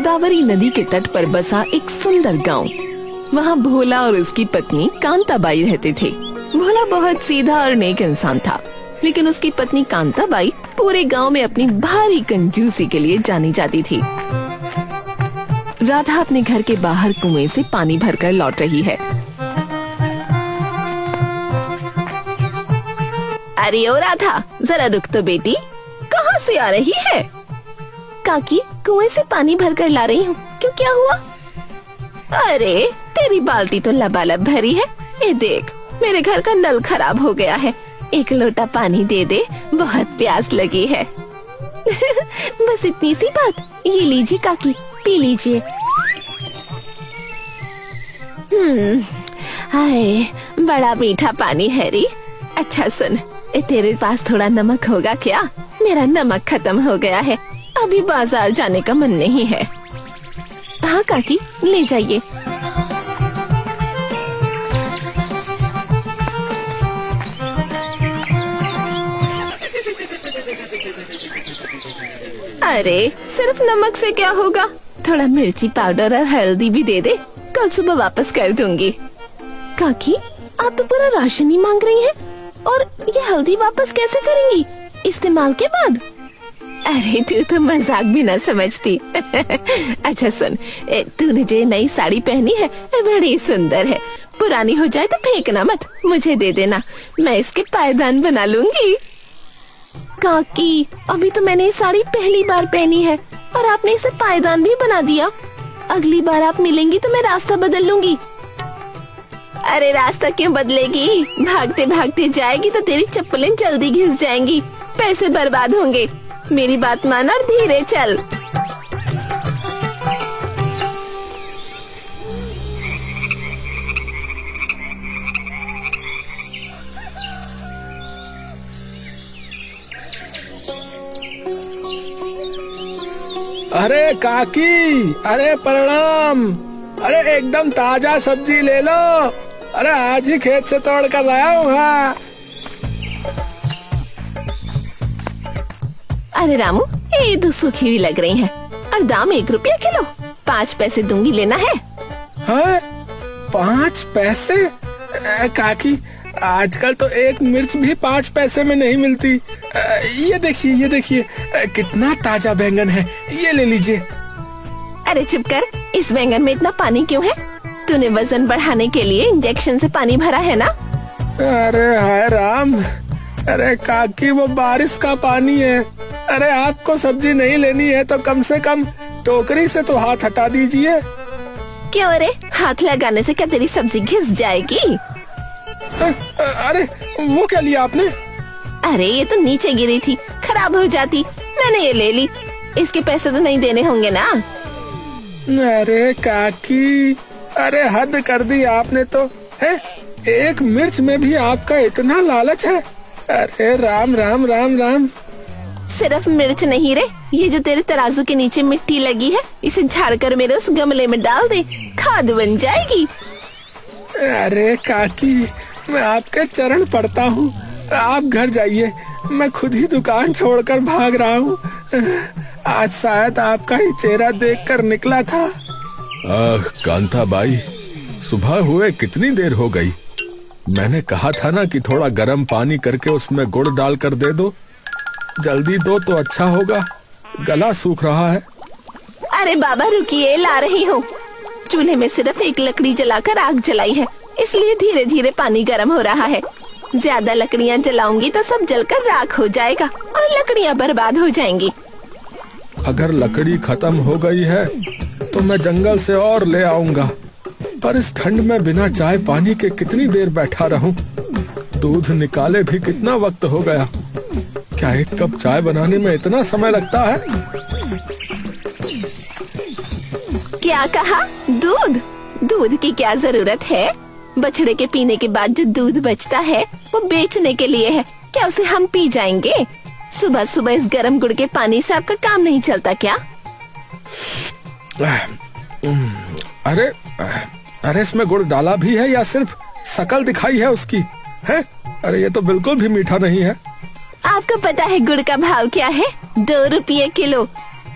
गोदावरी नदी के तट पर बसा एक सुंदर गांव। वहाँ भोला और उसकी पत्नी कांताबाई रहते थे। भोला बहुत सीधा और नेक इंसान था, लेकिन उसकी पत्नी कांताबाई पूरे गांव में अपनी भारी कंजूसी के लिए जानी जाती थी। राधा अपने घर के बाहर कुएं से पानी भरकर लौट रही है। अरे ओ राधा, जरा रुक तो बेटी, कहाँ से आ रही है? काकी, कुएं से पानी भरकर ला रही हूँ। क्यों, क्या हुआ? अरे तेरी बाल्टी तो लबालब भरी है। ये देख, मेरे घर का नल खराब हो गया है। एक लोटा पानी दे दे, बहुत प्यास लगी है। बस इतनी सी बात। ये लीजिए काकी, पी लीजिए। हाय, बड़ा मीठा पानी है री। अच्छा सुन, तेरे पास थोड़ा नमक होगा क्या? मेरा नमक खत्म हो गया है, अभी बाजार जाने का मन नहीं है। हाँ काकी, ले जाइए। अरे सिर्फ नमक से क्या होगा? थोड़ा मिर्ची पाउडर और हल्दी भी दे दे, कल सुबह वापस कर दूंगी। काकी, आप तो पूरा राशन ही मांग रही हैं, और ये हल्दी वापस कैसे करेंगी इस्तेमाल के बाद? अरे तू तो मजाक भी ना समझती। अच्छा सुन, तूने जो नई साड़ी पहनी है बड़ी सुंदर है। पुरानी हो जाए तो फेंकना मत, मुझे दे देना, मैं इसके पायदान बना लूंगी। काकी, अभी तो मैंने ये साड़ी पहली बार पहनी है और आपने इसे पायदान भी बना दिया। अगली बार आप मिलेंगी तो मैं रास्ता बदल लूंगी। अरे रास्ता क्यों बदलेगी? भागते भागते जाएगी तो तेरी चप्पलें जल्दी घिस जाएंगी, पैसे बर्बाद होंगे। मेरी बात मान और धीरे चल। अरे काकी, अरे प्रणाम। अरे एकदम ताजा सब्जी ले लो। अरे आज ही खेत से तोड़ कर लाया हूँ। हाँ। अरे रामू, ये तो सूखी हुई लग रही है, और दाम 1 रुपया किलो। 5 पैसे दूंगी, लेना है? हाँ, 5 पैसे? काकी, आजकल तो एक मिर्च भी 5 पैसे में नहीं मिलती। ये देखिए, ये देखिए, कितना ताजा बैंगन है, ये ले लीजिए। अरे चुप कर, इस बैंगन में इतना पानी क्यों है? तूने वजन बढ़ाने के लिए इंजेक्शन से पानी भरा है ना? अरे हाय राम, अरे काकी वो बारिश का पानी है। अरे आपको सब्जी नहीं लेनी है तो कम से कम टोकरी से तो हाथ हटा दीजिए। क्यों रे, हाथ लगाने से क्या तेरी सब्जी घिस जाएगी? अरे वो क्या लिया आपने? अरे ये तो नीचे गिरी थी, खराब हो जाती, मैंने ये ले ली। इसके पैसे तो नहीं देने होंगे ना? अरे काकी, अरे हद कर दी आपने तो है। एक मिर्च में भी आपका इतना लालच है? अरे राम राम राम राम। सिर्फ मिर्च नहीं रे, ये जो तेरे तराजू के नीचे मिट्टी लगी है, इसे झाड़कर मेरे उस गमले में डाल दे, खाद बन जाएगी। अरे काकी, मैं आपके चरण पड़ता हूँ, आप घर जाइए, मैं खुद ही दुकान छोड़कर भाग रहा हूँ। आज शायद आपका ही चेहरा देखकर निकला था। कांताबाई, सुबह हुए कितनी देर हो गई? मैंने कहा था ना कि थोड़ा गर्म पानी करके उसमें गुड़ डालकर दे दो। जल्दी दो तो अच्छा होगा, गला सूख रहा है। अरे बाबा रुकिए, ला रही हूँ। चूल्हे में सिर्फ एक लकड़ी जलाकर आग जलाई है, इसलिए धीरे धीरे पानी गर्म हो रहा है। ज्यादा लकड़ियाँ जलाऊंगी तो सब जलकर राख हो जाएगा और लकड़ियाँ बर्बाद हो जाएंगी। अगर लकड़ी खत्म हो गई है तो मैं जंगल से और ले आऊंगा, पर इस ठंड में बिना चाय पानी के कितनी देर बैठा रहूं? दूध निकाले भी कितना वक्त हो गया। क्या एक कप चाय बनाने में इतना समय लगता है? क्या कहा? दूध? दूध की क्या जरूरत है? बछड़े के पीने के बाद जो दूध बचता है वो बेचने के लिए है, क्या उसे हम पी जाएंगे? सुबह सुबह इस गर्म गुड़ के पानी से आपका काम नहीं चलता क्या? अरे अरे इसमें गुड़ डाला भी है या सिर्फ शकल दिखाई है उसकी? है? अरे ये तो बिल्कुल भी मीठा नहीं है। आपको पता है गुड़ का भाव क्या है? 2 रुपये किलो।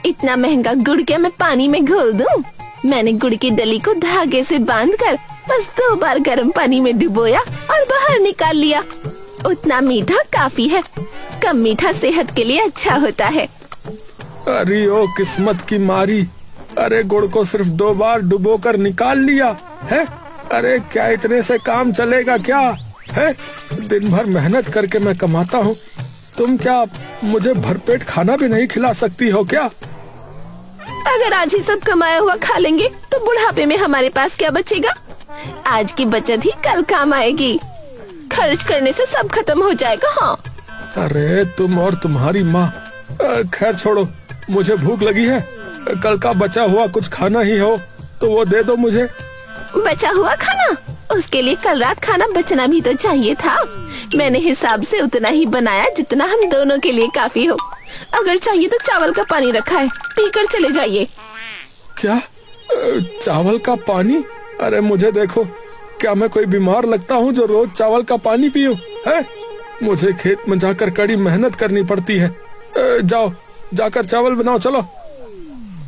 इतना महंगा गुड़ क्या मैं पानी में घोल दूं? मैंने गुड़ की डली को धागे से बांधकर बस 2 बार गर्म पानी में डुबोया और बाहर निकाल लिया। उतना मीठा काफी है, कम मीठा सेहत के लिए अच्छा होता है। अरे ओ किस्मत की मारी, अरे गुड़ को सिर्फ 2 बार डुबोकर निकाल लिया है। अरे क्या इतने से काम चलेगा क्या है? दिन भर मेहनत करके मैं कमाता हूँ, तुम क्या मुझे भरपेट खाना भी नहीं खिला सकती हो क्या? अगर आज ही सब कमाया हुआ खा लेंगे तो बुढ़ापे में हमारे पास क्या बचेगा? आज की बचत ही कल काम आएगी, खर्च करने से सब खत्म हो जाएगा। हाँ। अरे तुम और तुम्हारी माँ, खैर छोड़ो, मुझे भूख लगी है। कल का बचा हुआ कुछ खाना ही हो तो वो दे दो मुझे। बचा हुआ खाना? उसके लिए कल रात खाना बचना भी तो चाहिए था। मैंने हिसाब से उतना ही बनाया जितना हम दोनों के लिए काफी हो। अगर चाहिए तो चावल का पानी रखा है, पीकर चले जाइए। क्या? चावल का पानी? अरे मुझे देखो, क्या मैं कोई बीमार लगता हूँ जो रोज चावल का पानी पीऊं? है, मुझे खेत में जाकर कड़ी मेहनत करनी पड़ती है। जाओ, जाकर चावल बनाओ, चलो।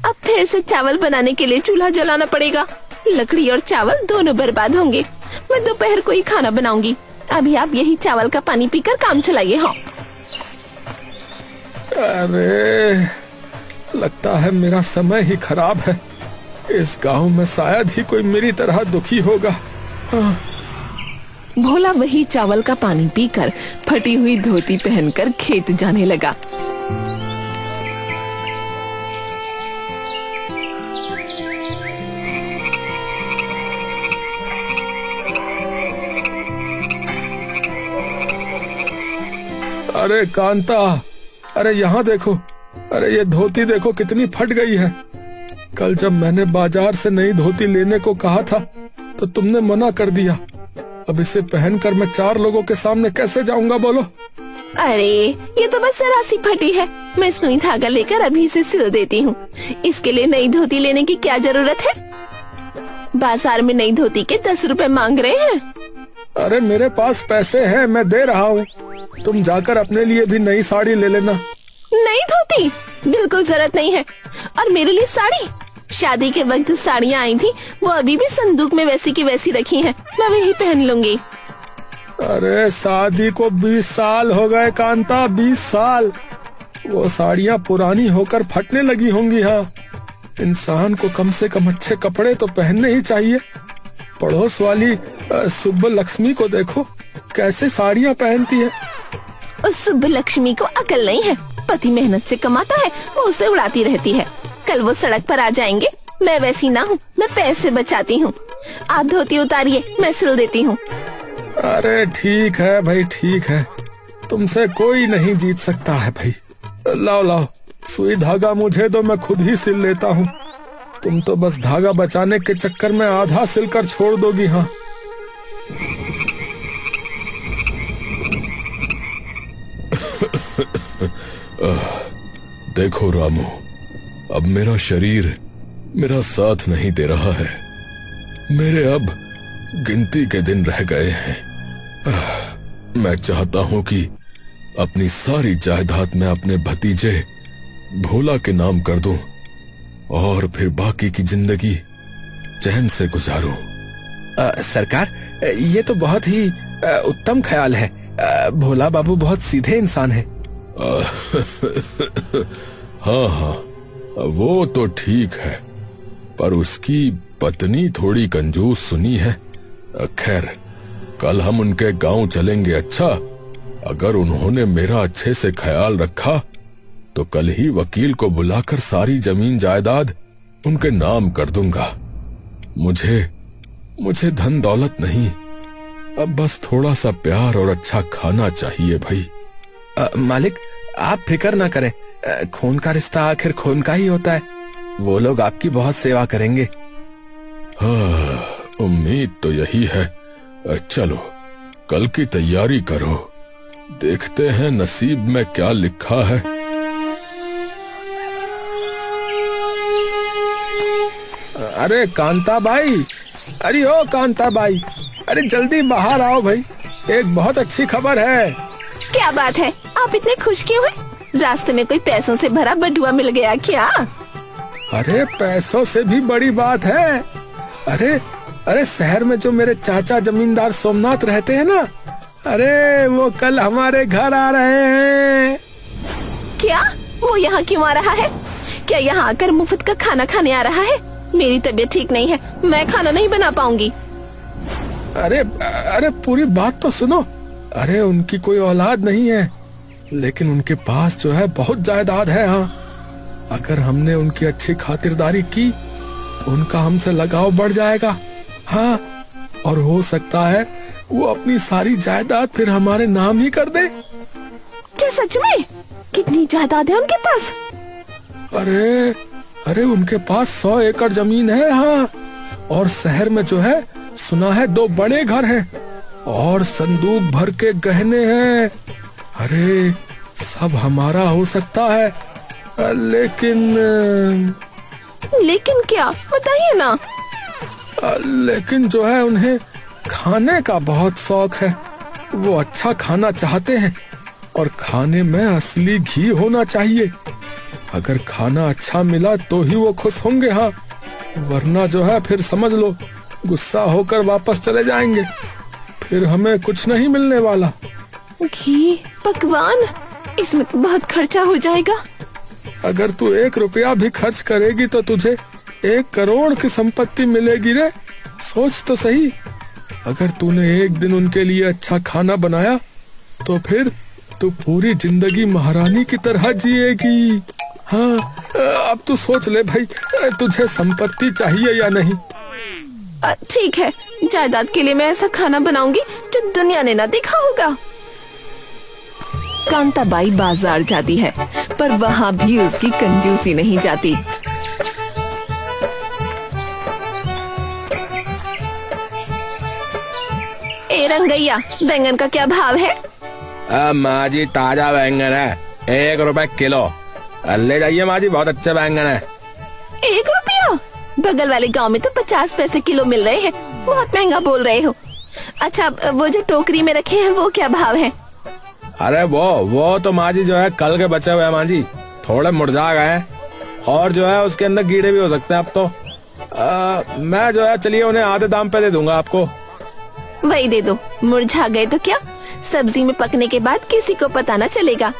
अब फिर से चावल बनाने के लिए चूल्हा जलाना पड़ेगा। लकड़ी और चावल दोनों बर्बाद होंगे। मैं दोपहर को ही खाना बनाऊंगी। अभी आप यही चावल का पानी पीकर काम चलाइए। हाँ। अरे लगता है मेरा समय ही खराब है। इस गांव में शायद ही कोई मेरी तरह दुखी होगा। हाँ। भोला वही चावल का पानी पीकर फटी हुई धोती पहनकर खेत जाने लगा। अरे कांता, अरे यहाँ देखो, अरे ये धोती देखो कितनी फट गई है। कल जब मैंने बाजार से नई धोती लेने को कहा था तो तुमने मना कर दिया। अब इसे पहनकर मैं 4 लोगों के सामने कैसे जाऊंगा बोलो? अरे ये तो बस जरा-सी फटी है, मैं सुई धागा लेकर अभी से सिल देती हूँ। इसके लिए नई धोती लेने की क्या जरूरत है? बाजार में नई धोती के 10 रुपए मांग रहे हैं। अरे मेरे पास पैसे हैं, मैं दे रहा हूँ। तुम जाकर अपने लिए भी नई साड़ी ले लेना। नई धोती? बिल्कुल जरूरत नहीं है। और मेरे लिए साड़ी? शादी के वक्त जो साड़ियाँ आई थी वो अभी भी संदूक में वैसी की वैसी रखी हैं। मैं वही पहन लूंगी। अरे शादी को 20 साल हो गए कांता, 20 साल। वो साड़ियाँ पुरानी होकर फटने लगी होंगी। हाँ, इंसान को कम से कम अच्छे कपड़े तो पहनने ही चाहिए। पड़ोस वाली सुब्बा लक्ष्मी को देखो, कैसे साड़ियाँ पहनती है। उस सुब्बा लक्ष्मी को अकल नहीं है। पति मेहनत से कमाता है, वो उसे उड़ाती रहती है। कल वो सड़क पर आ जाएंगे। मैं वैसी ना हूँ, मैं पैसे बचाती हूँ। आप धोती उतारिए, मैं सिल देती हूँ। अरे ठीक है भाई, ठीक है, तुमसे कोई नहीं जीत सकता है भाई। लाओ लाओ, सुई धागा मुझे दो, मैं खुद ही सिल लेता हूँ। तुम तो बस धागा बचाने के चक्कर में आधा सिलकर छोड़ दोगी। हाँ। देखो रामू, अब मेरा शरीर मेरा साथ नहीं दे रहा है। मेरे अब गिनती के दिन रह गए हैं। मैं चाहता हूं कि अपनी सारी जायदाद मैं अपने भतीजे भोला के नाम कर दूं और फिर बाकी की जिंदगी चैन से गुजारूं। सरकार, ये तो बहुत ही उत्तम ख्याल है। भोला बाबू बहुत सीधे इंसान है। हाँ हाँ, वो तो ठीक है, पर उसकी पत्नी थोड़ी कंजूस सुनी है। खैर, कल हम उनके गांव चलेंगे। अच्छा, अगर उन्होंने मेरा अच्छे से ख्याल रखा तो कल ही वकील को बुलाकर सारी जमीन जायदाद उनके नाम कर दूंगा। मुझे धन दौलत नहीं, अब बस थोड़ा सा प्यार और अच्छा खाना चाहिए भाई। मालिक, आप फिक्र ना करें। खून का रिश्ता आखिर खून का ही होता है। वो लोग आपकी बहुत सेवा करेंगे। हाँ, उम्मीद तो यही है। चलो कल की तैयारी करो, देखते हैं नसीब में क्या लिखा है। अरे कांता बाई, अरे ओ कांता बाई, अरे जल्दी बाहर आओ भाई, एक बहुत अच्छी खबर है। क्या बात है, आप इतने खुश क्यों हैं? रास्ते में कोई पैसों से भरा बटुआ मिल गया क्या? अरे पैसों से भी बड़ी बात है। अरे अरे शहर में जो मेरे चाचा जमींदार सोमनाथ रहते हैं ना, अरे वो कल हमारे घर आ रहे हैं। क्या? वो यहाँ क्यों आ रहा है? क्या यहाँ आकर मुफ्त का खाना खाने आ रहा है? मेरी तबीयत ठीक नहीं है, मैं खाना नहीं बना पाऊंगी। अरे अरे पूरी बात तो सुनो। अरे उनकी कोई औलाद नहीं है, लेकिन उनके पास जो है बहुत जायदाद है। हाँ, अगर हमने उनकी अच्छी खातिरदारी की तो उनका हमसे लगाव बढ़ जाएगा। हाँ, और हो सकता है वो अपनी सारी जायदाद फिर हमारे नाम ही कर दे। क्या सच में? कितनी जायदाद है उनके पास? अरे अरे उनके पास 100 एकड़ जमीन है। हाँ, और शहर में जो है सुना है 2 बड़े घर हैं और संदूक भर के गहने हैं। अरे सब हमारा हो सकता है, लेकिन क्या? बताइए ना। लेकिन जो है उन्हें खाने का बहुत शौक है। वो अच्छा खाना चाहते हैं और खाने में असली घी होना चाहिए। अगर खाना अच्छा मिला तो ही वो खुश होंगे। हाँ, वरना जो है फिर समझ लो गुस्सा होकर वापस चले जाएंगे, फिर हमें कुछ नहीं मिलने वाला। घी, पकवान, इसमें तो बहुत खर्चा हो जाएगा। अगर तू 1 रुपया भी खर्च करेगी तो तुझे 1 करोड़ की संपत्ति मिलेगी रे। सोच तो सही, अगर तूने एक दिन उनके लिए अच्छा खाना बनाया तो फिर तू पूरी जिंदगी महारानी की तरह जिएगी। हाँ, अब तू सोच ले भाई, तुझे संपत्ति चाहिए या नहीं। ठीक है, जायदाद के लिए मैं ऐसा खाना बनाऊंगी जो दुनिया ने ना देखा होगा। कांताबाई बाजार जाती है, पर वहाँ भी उसकी कंजूसी नहीं जाती। ए रंगैया, बैंगन का क्या भाव है? माँ जी ताजा बैंगन है, 1 रुपए किलो। ले जाइए माँ जी, बहुत अच्छे बैंगन है। 1 रुपया? बगल वाले गांव में तो 50 पैसे किलो मिल रहे हैं, बहुत महंगा बोल रहे हो। अच्छा, वो जो टोकरी में रखे हैं वो क्या भाव है? अरे वो तो माँ जी जो है कल के बचे हुए हैं माँ जी, थोड़े मुरझा गए हैं और जो है उसके अंदर कीड़े भी हो सकते हैं। अब तो मैं जो है चलिए उन्हें आधे दाम पे दे दूंगा आपको। वही दे दो, मुरझा गए तो क्या, सब्जी में पकने के बाद किसी को पता न चलेगा।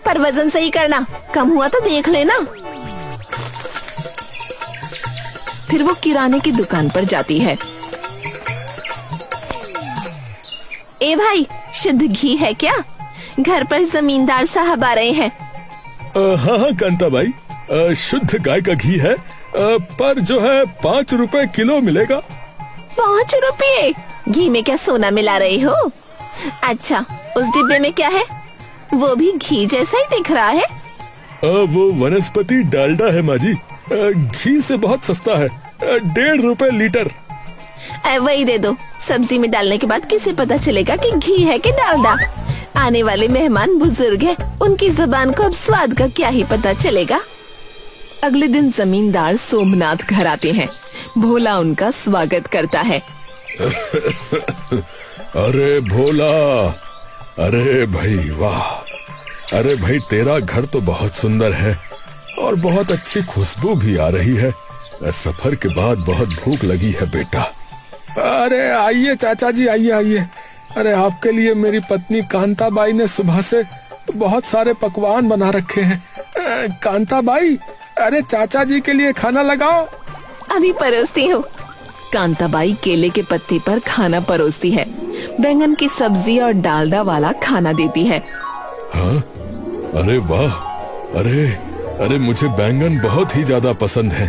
पर वजन सही करना, कम हुआ तो देख लेना। फिर वो किराने की दुकान पर जाती है। ए भाई, शुद्ध घी है क्या? घर पर जमींदार साहब आ रहे हैं। हाँ हाँ कांताबाई, शुद्ध गाय का घी है, पर जो है 5 रुपए किलो मिलेगा। 5 रुपए? घी में क्या सोना मिला रहे हो? अच्छा, उस डिब्बे में क्या है? वो भी घी जैसा ही दिख रहा है। वो वनस्पति डालडा है माँ जी, घी से बहुत सस्ता है, 1.5 रुपए लीटर। वही दे दो, सब्जी में डालने के बाद किसे पता चलेगा कि घी है कि डालडा? आने वाले मेहमान बुजुर्ग हैं, उनकी जुबान को अब स्वाद का क्या ही पता चलेगा। अगले दिन जमींदार सोमनाथ घर आते हैं। भोला उनका स्वागत करता है। अरे भोला, अरे भाई वाह, अरे भाई तेरा घर तो बहुत सुंदर है और बहुत अच्छी खुशबू भी आ रही है। सफर के बाद बहुत भूख लगी है बेटा। अरे आइए चाचा जी, आइए आइए। अरे आपके लिए मेरी पत्नी कांताबाई ने सुबह से बहुत सारे पकवान बना रखे हैं। कांताबाई, अरे चाचा जी के लिए खाना लगाओ। अभी परोसती हूँ। कांताबाई केले के पत्ते पर खाना परोसती है, बैंगन की सब्जी और डालडा वाला खाना देती है। हाँ, अरे वाह, अरे अरे मुझे बैंगन बहुत ही ज्यादा पसंद है।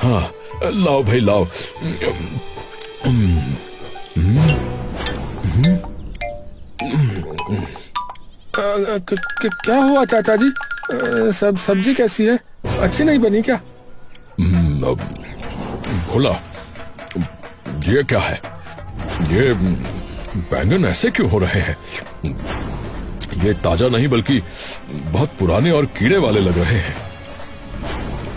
हाँ, लाओ भाई लाओ। क्या हुआ चाचा जी? सब्जी कैसी है? अच्छी नहीं बनी क्या? भोला, ये क्या है? ये बैंगन ऐसे क्यों हो रहे हैं? ये ताजा नहीं बल्कि बहुत पुराने और कीड़े वाले लग रहे हैं।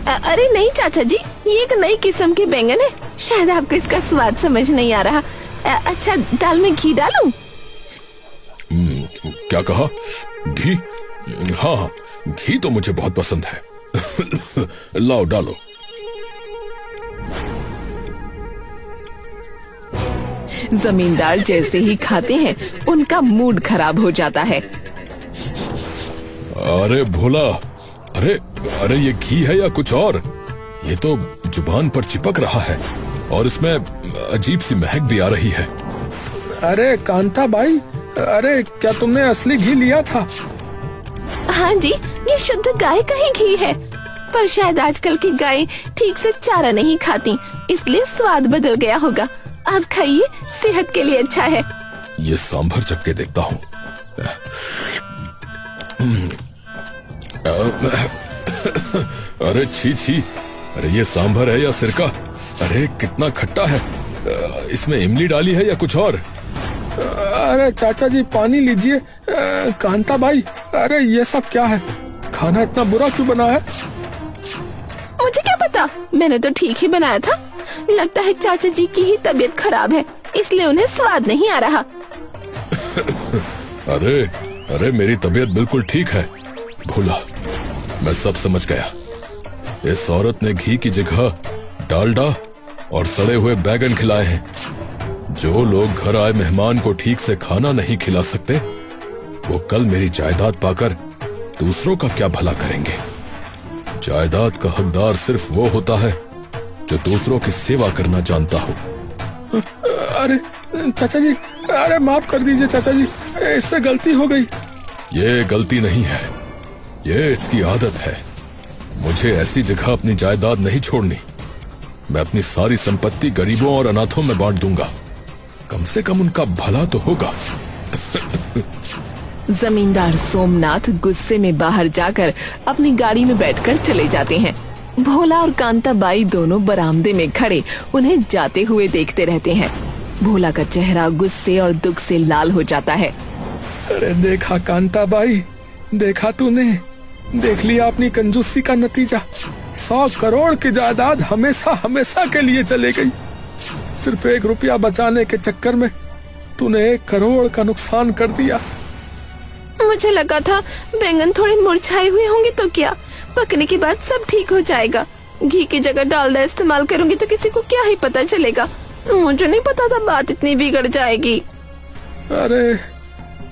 अरे नहीं चाचा जी, ये एक नई किस्म के बैंगन है, शायद आपको इसका स्वाद समझ नहीं आ रहा। अच्छा, दाल में घी डालूं? क्या कहा? घी? हाँ, घी तो मुझे बहुत पसंद है। लाओ डालो। जमींदार जैसे ही खाते हैं उनका मूड खराब हो जाता है। अरे भोला, अरे अरे ये घी है या कुछ और? ये तो जुबान पर चिपक रहा है और इसमें अजीब सी महक भी आ रही है। अरे कांता बाई, अरे क्या तुमने असली घी लिया था? हाँ जी, ये शुद्ध गाय का ही घी है, पर शायद आजकल की गाय ठीक से चारा नहीं खाती, इसलिए स्वाद बदल गया होगा। आप खाइए, सेहत के लिए अच्छा है। ये सांभर चख के देखता हूँ। अरे छी छी, अरे ये सांभर है या सिरका? अरे कितना खट्टा है। इसमें इमली डाली है या कुछ और? अरे चाचा जी पानी लीजिए। कांता बाई, अरे ये सब क्या है? खाना इतना बुरा क्यों बना है? मुझे क्या पता, मैंने तो ठीक ही बनाया था। लगता है चाचा जी की ही तबीयत खराब है, इसलिए उन्हें स्वाद नहीं आ रहा। अरे अरे मेरी तबीयत बिल्कुल ठीक है भोला, मैं सब समझ गया। इस औरत ने घी की जगह डालडा और सड़े हुए बैगन खिलाए हैं। जो लोग घर आए मेहमान को ठीक से खाना नहीं खिला सकते, वो कल मेरी जायदाद पाकर दूसरों का क्या भला करेंगे। जायदाद का हकदार सिर्फ वो होता है जो दूसरों की सेवा करना जानता हो। अरे चाचा जी, अरे माफ कर दीजिए चाचा जी, इससे गलती हो गई। ये गलती नहीं है, ये इसकी आदत है। मुझे ऐसी जगह अपनी जायदाद नहीं छोड़नी। मैं अपनी सारी संपत्ति गरीबों और अनाथों में बांट दूंगा, कम से कम उनका भला तो होगा। जमींदार सोमनाथ गुस्से में बाहर जाकर अपनी गाड़ी में बैठकर चले जाते हैं। भोला और कांता बाई दोनों बरामदे में खड़े उन्हें जाते हुए देखते रहते हैं। भोला का चेहरा गुस्से और दुख से लाल हो जाता है। अरे देखा कांता बाई, देखा तूने, देख लिया अपनी कंजूसी का नतीजा। 100 करोड़ की जायदाद हमेशा हमेशा के लिए चले गई। सिर्फ 1 रुपया बचाने के चक्कर में तूने 1 करोड़ का नुकसान कर दिया। मुझे लगा था बैंगन थोड़े मुरझाए हुए होंगे तो क्या, पकने के बाद सब ठीक हो जाएगा। घी की जगह डालडा इस्तेमाल करूंगी तो किसी को क्या ही पता चलेगा। मुझे नहीं पता था बात इतनी बिगड़ जाएगी। अरे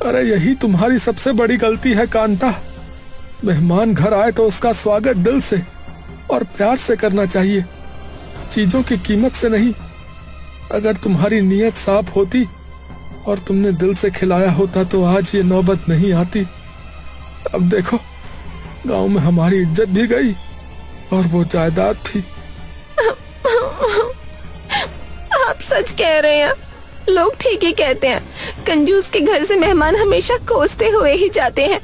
अरे यही तुम्हारी सबसे बड़ी गलती है कांता। मेहमान घर आए तो उसका स्वागत दिल से और प्यार से करना चाहिए, चीजों की कीमत से नहीं। अगर तुम्हारी नीयत साफ होती और तुमने दिल से खिलाया होता तो आज ये नौबत नहीं आती। अब देखो, गांव में हमारी इज्जत भी गई और वो जायदाद भी। आप सच कह रहे हैं, लोग ठीक ही कहते हैं। कंजूस के घर से मेहमान हमेशा कोसते हुए ही जाते हैं।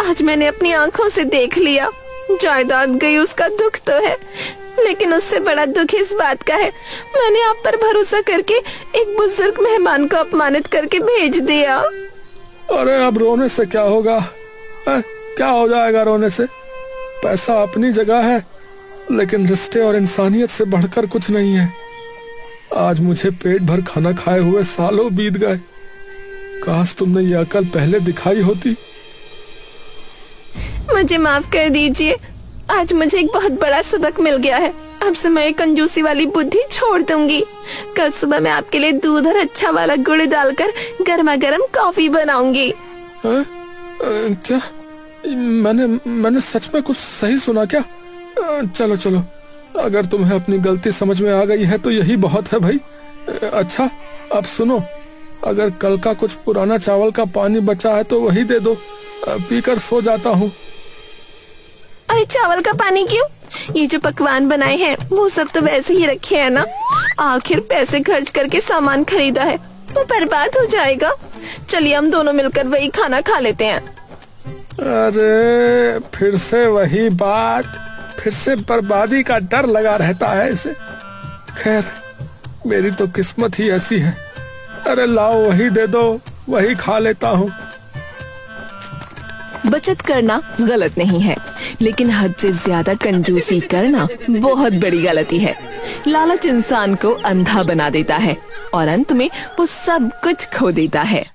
आज मैंने अपनी आंखों से देख लिया। जायदाद गई उसका दुख तो है, लेकिन उससे बड़ा दुख इस बात का है मैंने आप पर भरोसा करके एक बुजुर्ग मेहमान को अपमानित करके भेज दिया। अरे अब रोने से क्या होगा? क्या हो जाएगा रोने से? पैसा अपनी जगह है, लेकिन रिश्ते और इंसानियत से बढ़कर कुछ नहीं है। आज मुझे पेट भर खाना खाए हुए सालों बीत गए। काश तुमने ये अकल पहले दिखाई होती। मुझे माफ कर दीजिए, आज मुझे एक बहुत बड़ा सबक मिल गया है। अब से मैं कंजूसी वाली बुद्धि छोड़ दूंगी। कल सुबह मैं आपके लिए दूध और अच्छा वाला गुड़ डालकर गर्मा गर्म कॉफी बनाऊंगी। क्या? मैंने सच में कुछ सही सुना क्या? चलो चलो, अगर तुम्हें अपनी गलती समझ में आ गई है तो यही बहुत है भाई। अच्छा अब सुनो, अगर कल का कुछ पुराना चावल का पानी बचा है तो वही दे दो, पीकर सो जाता हूँ। अरे चावल का पानी क्यों? ये जो पकवान बनाए हैं वो सब तो वैसे ही रखे हैं ना। आखिर पैसे खर्च करके सामान खरीदा है वो बर्बाद हो जाएगा। चलिए हम दोनों मिलकर वही खाना खा लेते हैं। अरे फिर से वही बात, फिर से बर्बादी का डर लगा रहता है इसे। खैर मेरी तो किस्मत ही ऐसी है। अरे लाओ वही दे दो, वही खा लेता हूँ। बचत करना गलत नहीं है, लेकिन हद से ज्यादा कंजूसी करना बहुत बड़ी गलती है। लालच इंसान को अंधा बना देता है और अंत में वो सब कुछ खो देता है।